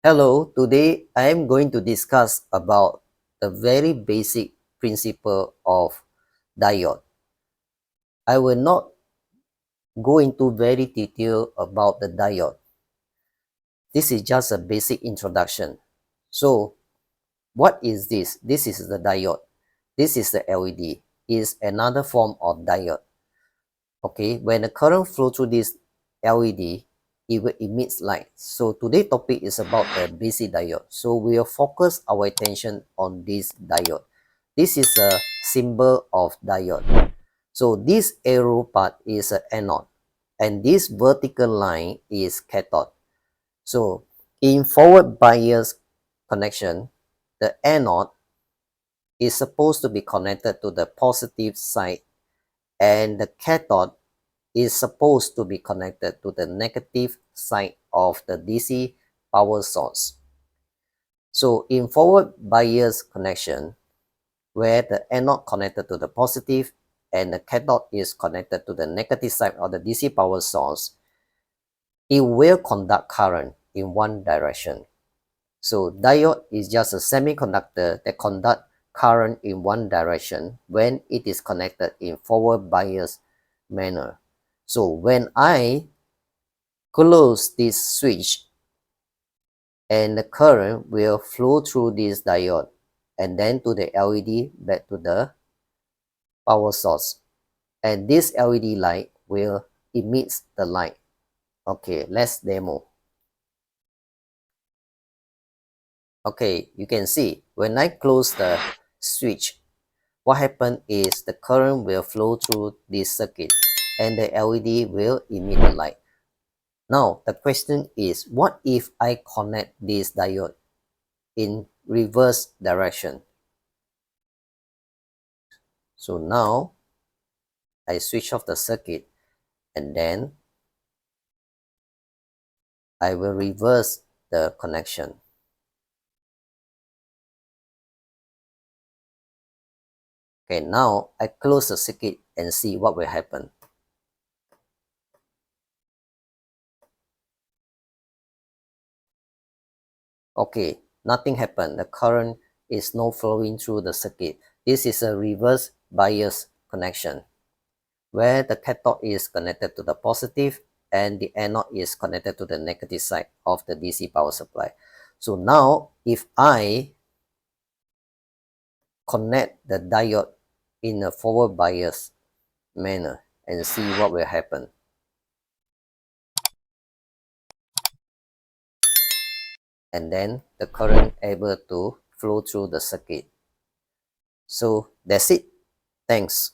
Hello, today I am going to discuss about the very basic principle of diode. I will not go into very detail about the diode. This is just a basic introduction. So, what is this? This is the diode. This is the LED. Is another form of diode. Okay, when the current flow through this LED, it will emit light. So today's topic is about the basic diode. So we will focus our attention on this diode. This is a symbol of diode. So this arrow part is an anode, and this vertical line is cathode. So in forward bias connection, the anode is supposed to be connected to the positive side, and the cathode is supposed to be connected to the negative side of the DC power source. So in forward bias connection, where the anode connected to the positive and the cathode is connected to the negative side of the DC power source, it will conduct current in one direction. So diode is just a semiconductor that conduct current in one direction when it is connected in forward bias manner. So when I close this switch, and the current will flow through this diode and then to the LED back to the power source, and this LED light will emit the light. Okay, let's demo. Okay, you can see when I close the switch, what happened is the current will flow through this circuit and the LED will emit the light. Now the question is, what if I connect this diode in reverse direction? So now I switch off the circuit and then I will reverse the connection. Okay, now I close the circuit and see what will happen. Okay, nothing happened. The current is not flowing through the circuit. This is a reverse bias connection, where the cathode is connected to the positive and the anode is connected to the negative side of the DC power supply. So now if I connect the diode in a forward bias manner and see what will happen. And then the current able to flow through the circuit. So that's it. Thanks.